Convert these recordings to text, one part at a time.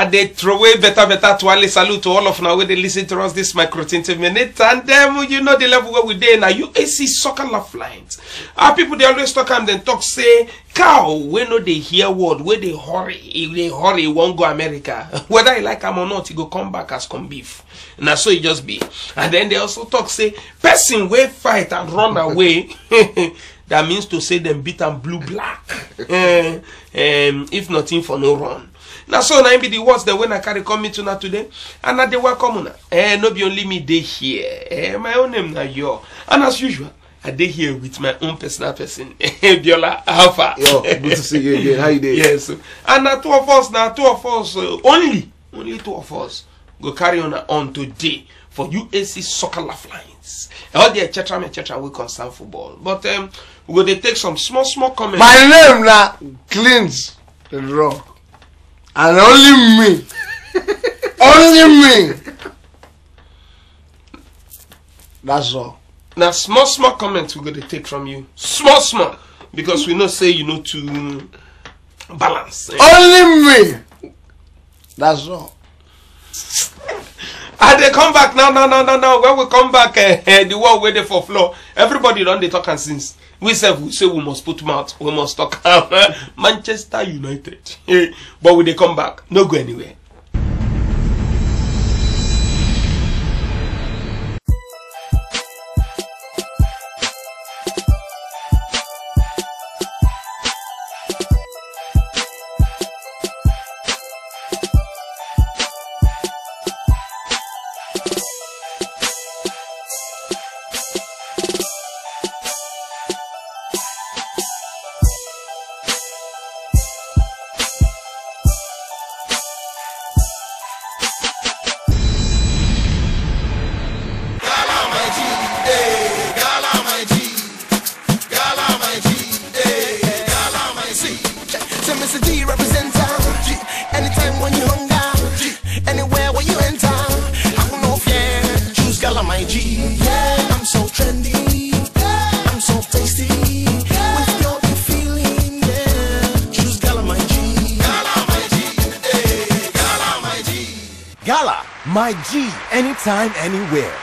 And they throw away better to Ali. Salute to all of now when they listen to us this micro 20 minutes. And then you know the level where we there now. UAC soccer lifelines. Our people they always talk and then talk say cow when no they hear word where they hurry won't go America. Whether he like him or not, he go come back as come beef. Now so it just be. And then they also talk say person will fight and run away. That means to say them beat and blue black. If nothing for no run. Now so now be the words that when I carry coming to now today. And now they welcome now. No be only me they here. My own name now yo. And as usual, I dey here with my own personal person. Biola Alpha. Yo, good to see you again. How you doing? Yes. And now two of us, only two of us go carry on today for UAC soccer lifelines. All the etc. we concern football. But we go to take some small comments. My name now Clint the Rock. And only me. Only me. That's all. Now small comments we go to take from you. Small. Because we know say you know to balance. Only me. That's all. And they come back now. When we come back, the world waiting for floor. Everybody done they talk and since. We say we must put mouth. We must talk. Manchester United. But when they come back, no go anywhere. Gala, my G, anytime, anywhere.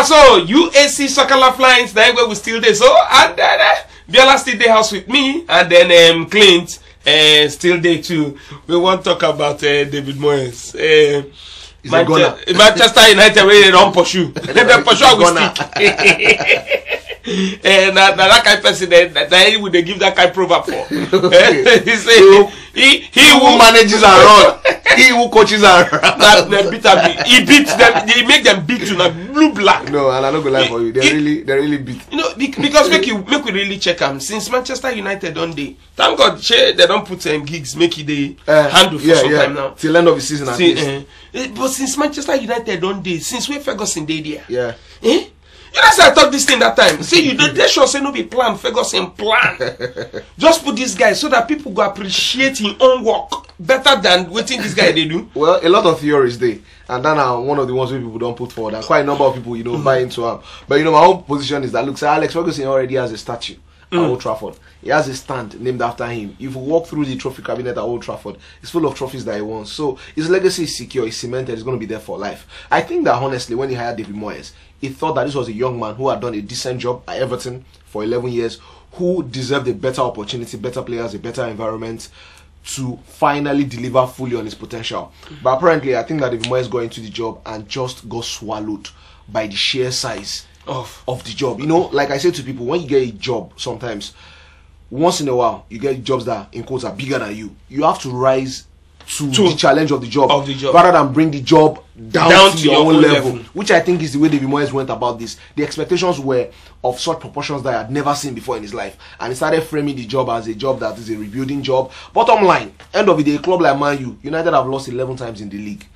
So UAC soccer lifelines, that where we still there. So and then Biola still the house with me, and then Clint still there too. We want to talk about David Moyes. Manchester United where they don't pursue. They pursue with stick. And that kind of person that would they give that kind of proverb for. He say he who manages and run, he who coaches and run. He beats them. He make them beat you like blue black. No, and I'm not gonna lie for you. They're really beat. You know, because make we really check them. Since Manchester United don't they? Thank God, they don't put gigs. Make it they handle for some time now till end of the season at least. But since Manchester United don't they? Since we Ferguson did there. Yeah. You know, I thought this thing that time. See, you don't sure say no be plan, Ferguson plan. Just put this guy so that people go appreciate his own work. better than what this guy they do? Well, a lot of theories there, and then one of the ones where people don't put forward, and quite a number of people, buy into him. But my own position is that, look, Sir Alex Ferguson already has a statue at Old Trafford. He has a stand named after him. If you walk through the trophy cabinet at Old Trafford, it's full of trophies that he won. So his legacy is secure, it's cemented, it's going to be there for life. I think that honestly, when he hired David Moyes, he thought that this was a young man who had done a decent job at Everton for 11 years, who deserved a better opportunity, better players, a better environment, to finally deliver fully on his potential. But apparently, I think that David Moyes got into the job and just got swallowed by the sheer size of the job. Like I say to people, when you get a job, sometimes, once in a while, you get jobs that, in quotes, are bigger than you. You have to rise to the challenge of the job, rather than bring the job down to your own level, which I think is the way David Moyes went about this. The expectations were of such proportions that I had never seen before in his life, and he started framing the job as a job that is a rebuilding job. Bottom line, end of the day, a club like Man U, United have lost 11 times in the league.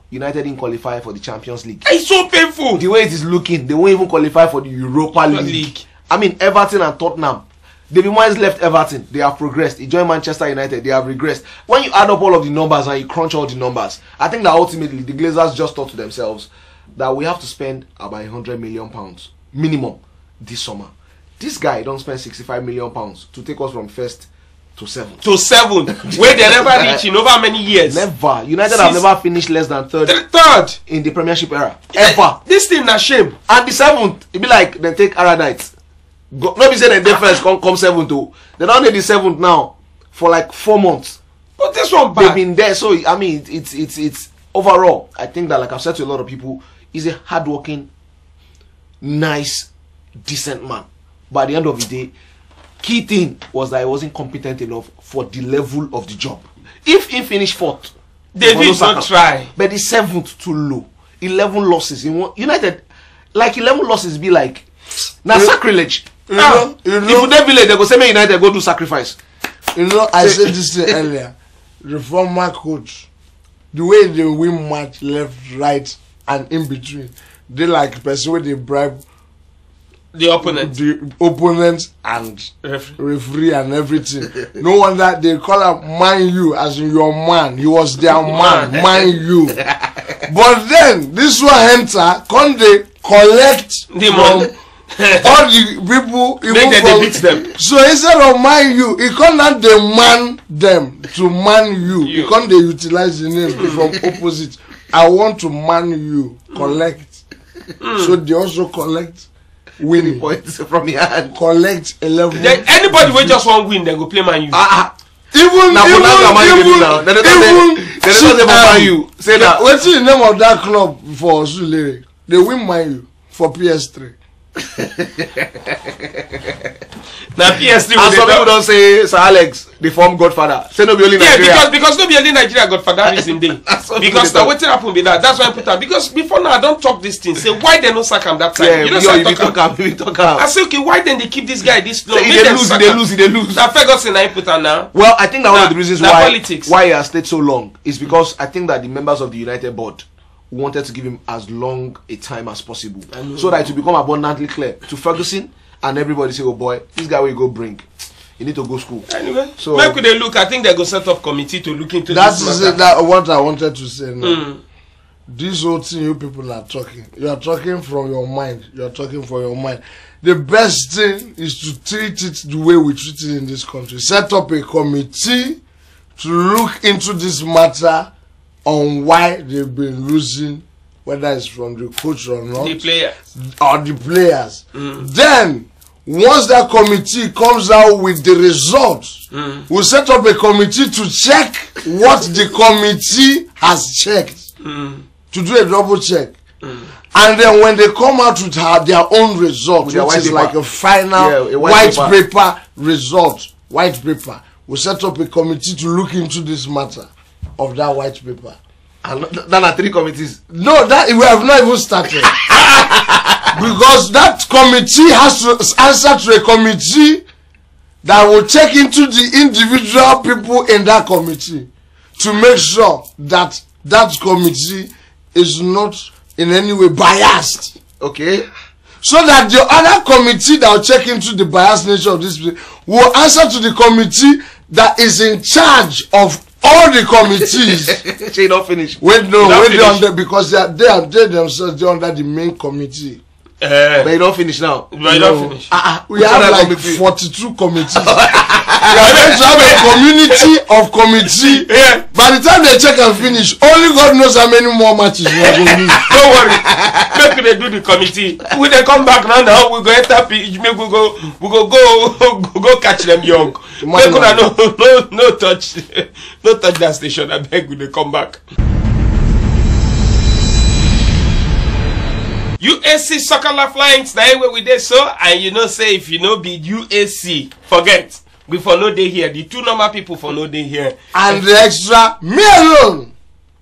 United didn't qualify for the Champions League. It's so painful. The way it is looking, they won't even qualify for the Europa League. I mean, Everton and Tottenham. David Moyes left Everton, they have progressed. He joined Manchester United, they have regressed. When you add up all of the numbers and you crunch all the numbers, I think that ultimately the Glazers just thought to themselves that we have to spend about £100 million minimum this summer. This guy don't spend £65 million to take us from first to seventh. Where they never reach in over many years. Never. United have never finished less than third in the Premiership era. Ever. This thing a shame. And the seventh, it be like they take Aradite. Nobody said they first come seventh too. They don't need the seventh now for like 4 months. But this one bad. They've been there, so I mean it's overall. I think that, like I've said to a lot of people, he's a hardworking, nice, decent man. But at the end of the day, key thing was that he wasn't competent enough for the level of the job. If he finished fourth, David don't try. But the seventh too low. 11 losses in one. United, like 11 losses be like now sacrilege. If you don't village, they go say, United go do sacrifice. I said this thing earlier. The former coach, the way they win match left, right, and in between, they like person where they bribe the opponent and referee and everything. No wonder they call him Man U, as in your man. He was their man U. But then this one enter, can they collect the from all the people, even they beat them. So instead of Man U, he cannot demand them to Man U. He can't they utilize the name from opposite. I want to Man U, collect. So they also collect winning points from your hand. Collect 11. Anybody will just want win, they go play Man U. Even say that. What's the name of that club for Zulere? They win Man U for PS3. Now PS3. And some people don't say Sir Alex, the former Godfather. Say no be only Nigeria. Yeah, because no be only Nigeria Godfather reason day. Because now what happen be that. That's why I put that. Because before now I don't talk this thing. Say why they no sack him that time. Yeah, you know talk him. I say okay, why then they keep this guy this long? They lose. Now Ferguson I put on now. Well, I think that one of the reasons why he has stayed so long is because I think that the members of the United board wanted to give him as long a time as possible, so that it will become abundantly clear to Ferguson and everybody. Say, oh boy, this guy will go bring. You need to go school. Anyway, so where could they look? I think they go set up committee to look into that. That what I wanted to say now. This whole thing you people are talking. You are talking from your mind. You are talking for your mind. The best thing is to treat it the way we treat it in this country. Set up a committee to look into this matter on why they've been losing, whether it's from the coach or not, the players. Then once that committee comes out with the results, we'll set up a committee to check what the committee has checked, to do a double check. And then when they come out with their own result, which is like a final white paper result, we'll set up a committee to look into this matter of that white paper. And then are 3 committees. No, that we have not even started. Because that committee has to answer to a committee that will check into the individual people in that committee to make sure that that committee is not in any way biased. Okay. So that the other committee that will check into the biased nature of this will answer to the committee that is in charge of all the committees. She don't finish. Wait, no, Don't wait finish. under because they themselves they're under the main committee. But you don't finish now. But you don't finish. We have like 42 committees. We are going to have a community of committee. Yeah. By the time they check and finish, only God knows how many more matches we are going to lose. Don't worry. Make they do the committee. When they come back now, we go enter pitch. Make we go catch them young. Make una no touch that station. I beg when they come back. UAC Soccer Lifelines, now where we did so, and you know say if you know be UAC, forget. We for no day here. The two normal people for no day here. And the extra, me alone.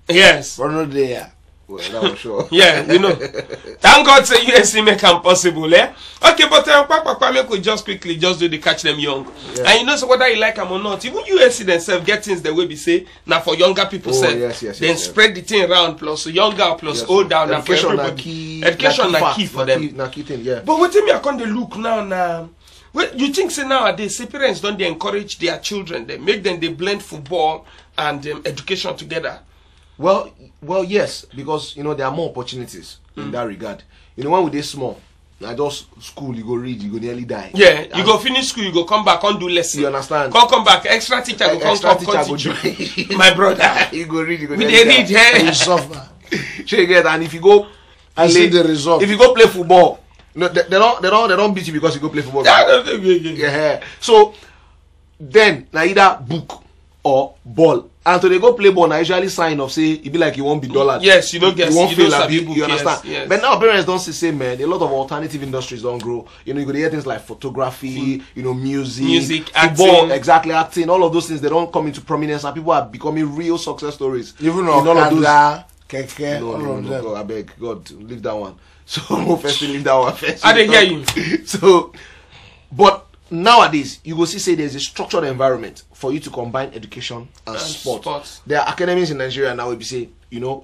Yes. For no day here. Well, that was sure. Yeah, we know. Thank God say USC make them possible, eh? Okay, but make we just quickly just do the catch them young. Yeah. And you know so whether you like them or not, even USC themselves get things the way we say now for younger people say. Then spread the thing around plus younger plus older and for everybody. Education na key for them. Na key thing, yeah. But what me I come dey look now. Well, you think say nowadays say parents don't they encourage their children, they make them they blend football and education together. Well, yes, because you know there are more opportunities in that regard. You know, when we dey small, I just school, you go read, you go nearly die. Yeah, you go finish school, you go come back, come do lesson. You understand? Come back, extra teacher go come teach you. My brother, you go read, you go we nearly dey read die. here. You suffer. Sure you get, and if you go, I see the result. If you go play football, no, they don't beat you because you go play football. Yeah. So then, na either book or ball. And so they go play ball, I usually sign of say it be like you won't be dollar. Yes, you don't get you won't you feel don't like sabi book, you understand. yes. But now parents don't say man, a lot of alternative industries don't grow. You know, you could hear things like photography, you know, music, acting. football, exactly, acting, all of those things they don't come into prominence and people are becoming real success stories. Even in all of those. Keke, all of them. God, I beg God, leave that one. So first leave that one first. I didn't hear you. So but nowadays you will see there's a structured environment for you to combine education and sports. There are academies in Nigeria now where you say, you know,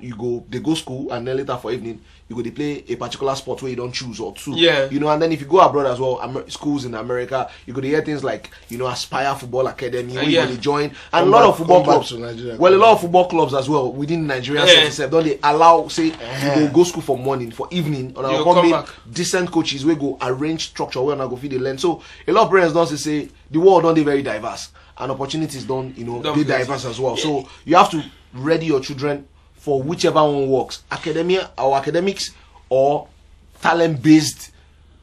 they go school and then later for evening you go they play a particular sport where you don't choose or two. Yeah. You know, and then if you go abroad as well, schools in America, you could hear things like, you know, Aspire Football Academy, where you join, and a lot of football clubs. Well, a lot of football clubs as well within Nigerian sector. Don't they allow, say, you go school for morning, for evening, or I'll come back. Decent coaches where go arrange structure where I go feed the land. So a lot of parents don't say the world don't they very diverse and opportunities don't, you know, be diverse as well. So you have to ready your children for whichever one works, academia or academics or talent-based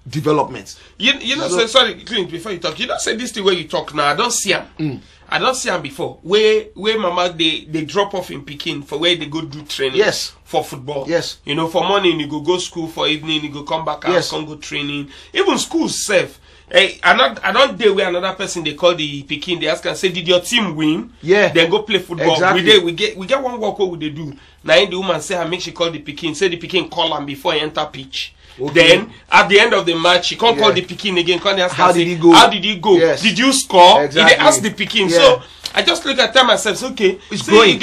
development. You know, so, sorry, Clint, before you talk, you don't say this the way you talk now. I don't see him. I don't see him before. Where mama they drop off in Peking for where they go do training. Yes. For football. Yes. You know, for morning you go school, for evening you go come back and come go training. Even schools safe. Hey, I don't dare where another person they call the Peking. They ask and say, did your team win? Yeah. Then go play football. Exactly. We get one work. What would they do? Now the woman say, I make she call the Peking. Say the Peking call him before he enter pitch. Okay. Then at the end of the match, she can't call the Peking again. Can't ask how her, did say, he go? How did he go? Yes. Did you score? Exactly. They ask the Peking. So I just look at them myself. Okay, it's growing.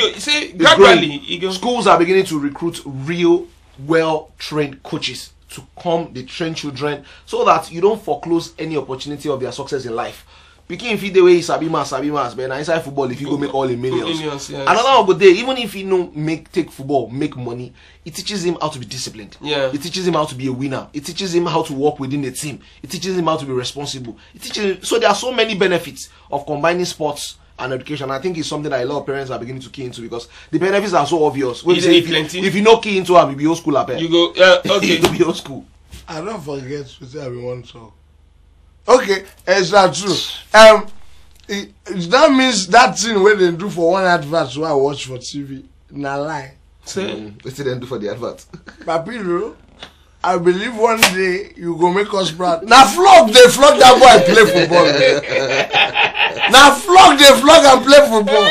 Gradually, schools are beginning to recruit real, well-trained coaches to come, they train children so that you don't foreclose any opportunity of their success in life. Picking feed the way Sabimas, but inside football, if you go make all the millions. Yes. Another good day, even if you know take football, make money, it teaches him how to be disciplined. Yeah. It teaches him how to be a winner. It teaches him how to work within a team. It teaches him how to be responsible. It teaches him, so there are so many benefits of combining sports and education. I think it's something that a lot of parents are beginning to key into because the benefits are so obvious. If you know key into it, you be old school up. You go okay. You be old school. I don't forget to say we want to. Okay, it's not true. That means that thing where they do for one advert so I watch for TV. Na lie. What did they do for the advert? Papilo, I believe one day you go make us proud. Now they flog that boy and play football. Now they flog and play football.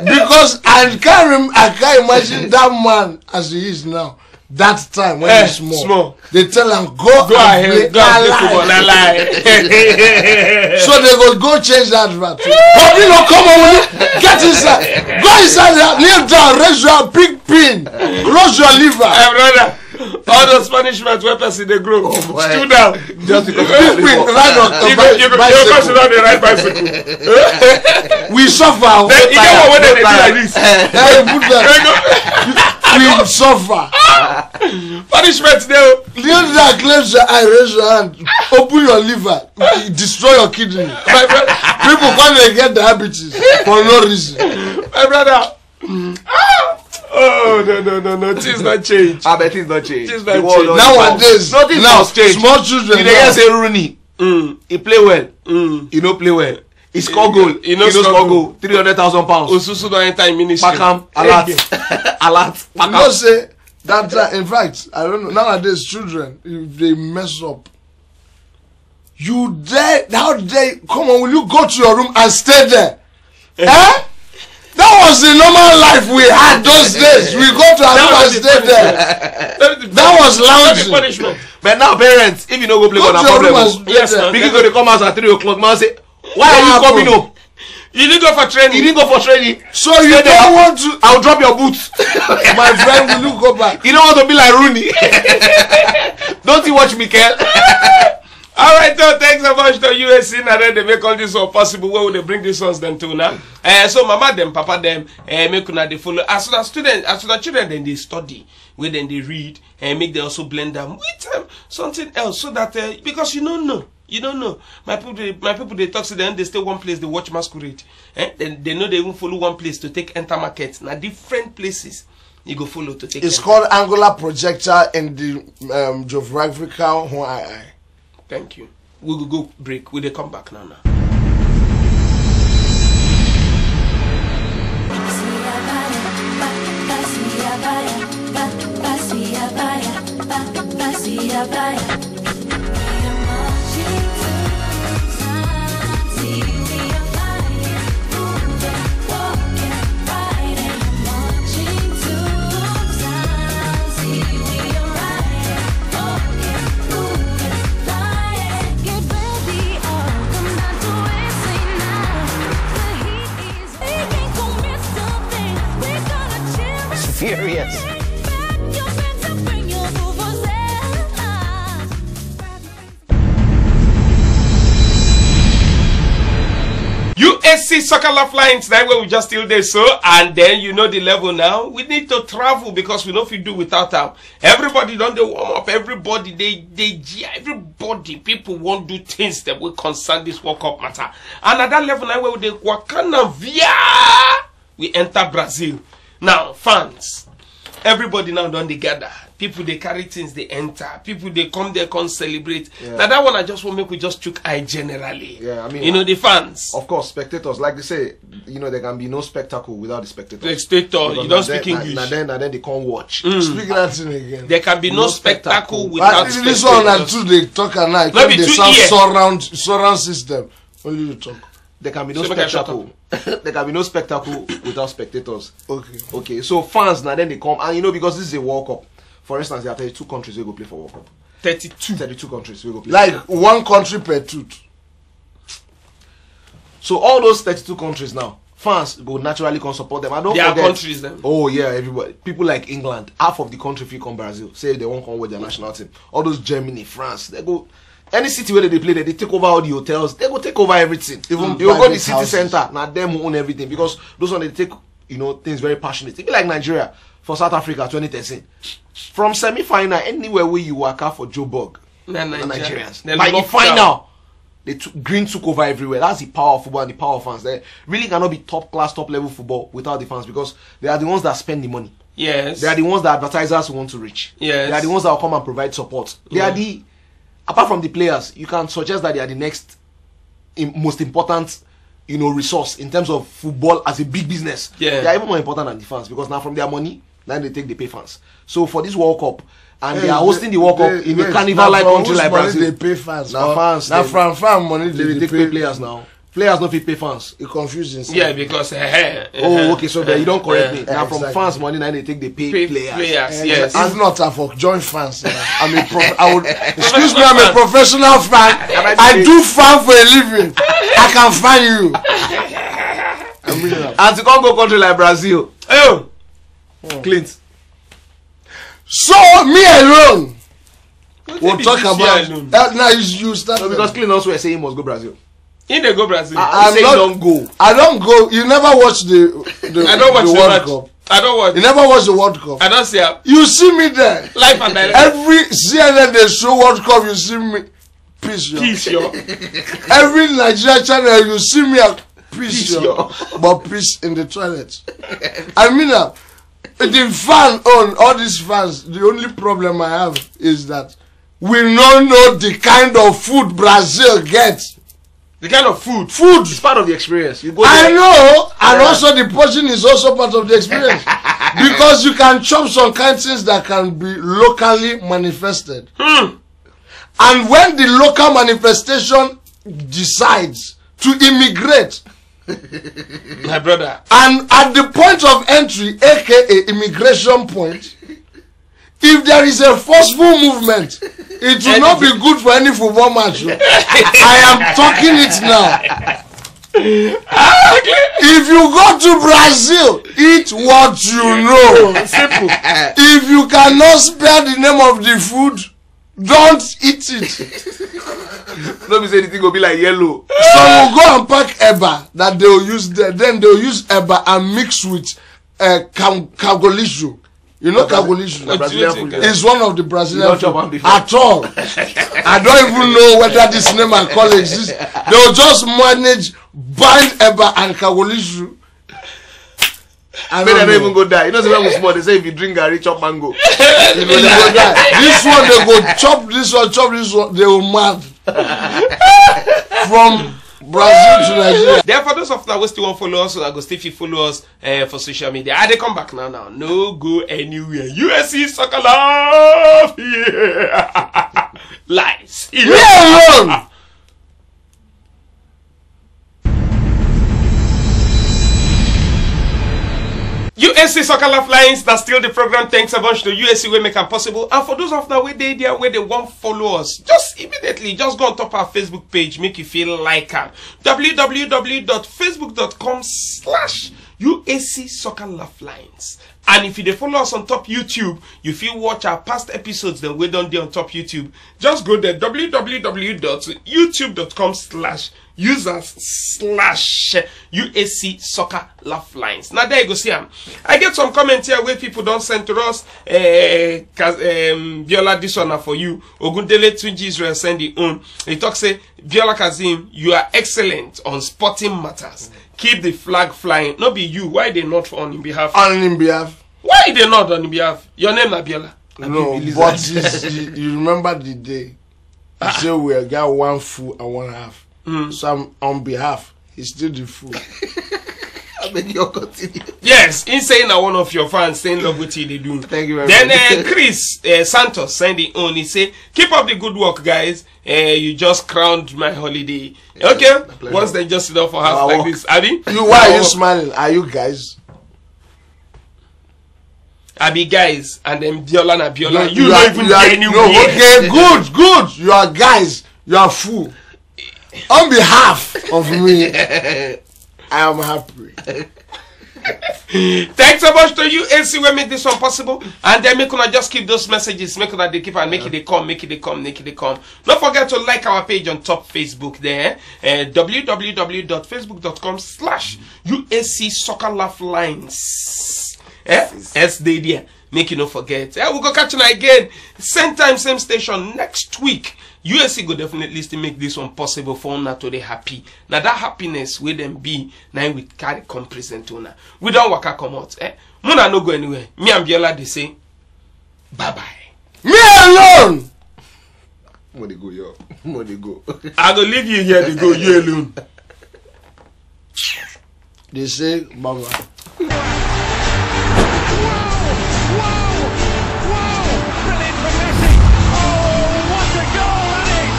Because I can't imagine that man as he is now. That time when he's small, they tell him go ahead, go and play football. So they go change that advert. Papilo, come on, get inside, go inside there, kneel down, raise your big pin, close your liver. Hey, brother. All those punishments where person they grow. boy. Stood down. Just because Ride on You go sit down and ride bicycle. we suffer. Then you know what they do like this. Hey, put that. We suffer. Punishment there. The only that cleanse your eye, raise your hand, open your liver, destroy your kidney. My brother. People come and get diabetes for no reason. My brother. Oh no. Things not change. I bet things not change. Things not The world change. don't Nowadays, nothing now must change. small children. You dey hear say Rooney, he play well. He no play well. He score goal. He no no score score goal. goal. 300,000 pounds. Osusu don't enter in ministry. Pakam, alert, alert. You know, say that. In fact, I don't know. Nowadays, children, if they mess up, you dare? How dare? Come on, will you go to your room and stay there? Eh? That was the normal life we had those days. We go to our room and stay there. That was lounging. Punishment. But now parents, if you no go play Go on a to your room problem, and stay Yes, there. man. because they come out at 3 o'clock, man say, why are you What coming happened? up? You didn't go for You training. didn't go for training. So you Stay there. don't want to, I'll drop your boots. my friend? Will you go back? You don't want to be like Rooney. Don't you watch Mikel? All right, so thanks so much to USC. And then they make all this all possible. Where will they bring these ones then to now? So mama them, papa them, make una they follow. As the students, as the children, then they study, where then they read, and make they also blend them with something else, so that because you don't know. You don't know. My people they talk to them, they stay one place, they watch masquerade. Then they know they won't follow one place to take enter market. Now different places you go follow to take. It's enter. called angular projector in the geographical eye. Thank you. We will go break. Will they come back now? Furious. USC Soccer Lifelines, that way we just still there, so, and then you know the level now. We need to travel because we know if we do without them. Everybody don't they warm up, everybody, everybody, people won't do things that will concern this World Cup matter. And at that level now, where they Wakana via, we enter Brazil. Now, fans, everybody now don't they gather. People they carry things, they enter. People they come there, come celebrate. Yeah. Now that one I just want to make we just chook eye generally. Yeah, I mean, you know the fans. Of course, spectators, like they say, you know, there can be no spectacle without the spectators. The spectator, you don't speak English. And then they can't watch. Speak that thing again. There can be no spectacle But without this one and spectators. two they talk and now No be they two sound ear. surround system. Only you talk. There can be no So make I shut spectacle. There can be no spectacle without spectators. Okay. Okay, so fans now then they come, and you know, because this is a World Cup. For instance, there are 32 countries who go play for World Cup. 32. 32 countries who go play. Like one country per tooth. So all those 32 countries now, fans go naturally come support them. I don't There are forget. countries then. Oh yeah, everybody. People like England, half of the country fit come Brazil. Say they won't come with their national team. All those Germany, France, they go. Any city where they play, they take over all the hotels. They go take over everything. Even you go to the private city houses. center. Now them who own everything because those one they take, you know, things very passionate. It be like Nigeria for South Africa 2013. From semi-final, anywhere where you work out for Joburg, Nah, the Nigeria. Nigerians. They By the locked final, Green took over everywhere. That's the power of football and the power of fans. They really cannot be top class, top level football without the fans because they are the ones that spend the money. Yes. They are the ones that advertisers want to reach. Yes. They are the ones that will come and provide support. They are the, apart from the players, you can suggest that they are the next most important, you know, resource in terms of football as a big business. Yeah. They are even more important than the fans because now from their money, then they pay fans. So for this World Cup, and they are hosting the World Cup in a carnival-like country like Brazil. They pay fans. Now fans, Now they- fan money They take pay players now. Players not fit pay fans. It confuses. Yeah, because Oh, okay, so you don't correct me. Now from Exactly. fans money, now they take the pay players. Yes. If not, I for join fans. I'm a excuse me, I'm a professional fan. I do fan for a living. I can find you. I'm really not. And to come go country like Brazil. Oh, Clint. So me alone. We'll did talk you see about alone? that. Now you start. No, because Clean also were saying he must go Brazil. In they go Brazil. I'm Say not- don't go. I don't go. You never watch the I don't watch the World match. Cup. I don't watch. You never watch the World Cup. I don't see her. You see me there. Life and direct. Every CNN they show World Cup, you see me. Peace, yo. Peace, yo. Every Nigeria channel, you see me. Peace, yo. yo. But peace in the toilet. I mean, the fan on all these fans. The only problem I have is that we don't know the kind of food Brazil gets. The kind of food. Food. It's part of the experience. You go I there. know, and also the portion is also part of the experience. Because you can chop some kind of things that can be locally manifested. And when the local manifestation decides to immigrate, My brother. and at the point of entry, aka immigration point, if there is a forceful movement, it will not be good for any football match. I am talking it now. If you go to Brazil, eat what you know. Simple. If you cannot spell the name of the food, don't eat it. Let me say anything will be like yellow. So we'll go and pack eba that they will use there. Then they will use eba and mix with cagolisho. You know cagolisho? The Brazilian food. It's one of the Brazilian You don't chop food one before. at all. I don't even know whether this name and call exists. They will just manage bind eba and cagolisho. I May they don't don't know. even go die. You know, when we small, they say if you drink Gary, chop mango. They go die. This one they go chop this one, they will mad. From Brazil to Nigeria. Therefore, those of now who still want to follow us, I go still if you follow us for social media. I they come back now. No go anywhere. USC Soccer Love. Yeah. Lies. Me alone. USC Soccer Lifelines, that's still the program. Thanks a bunch to USC we make it possible. And for those of now where they there where they want follow us, just immediately just go on top our Facebook page, make you feel like www.facebook.com/USC Soccer Lifelines. And if you dey follow us on top YouTube, you feel watch our past episodes then we done there on top YouTube. Just go there www.youtube.com/users/USC Soccer Lifelines. Now there you go see them. I get some comments here where people don't send to us. Biola, this one are for you. Ogundele Tunji Israel send the own. He talks say Biola Kazim, you are excellent on sporting matters. Keep the flag flying. Not be you. Why they not on in behalf? On in behalf. Why they not on in behalf? Your name na Biola. No, but you remember the day you say we got one full and one half. So I'm on behalf. He's still the fool. I beg you continue. Yes, in saying that one of your fans saying love with you they do. Thank you very Then much. Chris Santos sending on. He say keep up the good work, guys. You just crowned my holiday. Okay, once they just sit down for half Our like work. this, Abby. Why are you smiling? Are you guys? Abby guys, and then Biola na Biola. You are- don't even you are- get anywhere. No, okay, good. You are guys. You are fool. On behalf of me, I am happy. Thanks so much to you, AC, we make this one possible. And then make una just keep those messages, make una they keep and make it they come. Don't forget to like our page on top Facebook there. www.facebook.com/USC Soccer Lifelines. Stay there. Make you not forget. We'll go catch you again. Same time, same station next week. USC go definitely still make this one possible for una to be happy. Now that happiness will then be now we carry come present una. We don't waka come out. Muna no go anywhere. Me and Biola they say bye bye. Me alone. Where they go, yo? Where they go? I go leave you here to go you alone. They say, Baba. Brilliant from Messi. Oh, what a goal that is!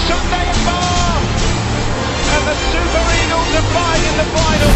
Sunday at Bar, and the Super Eagles are flying in the final.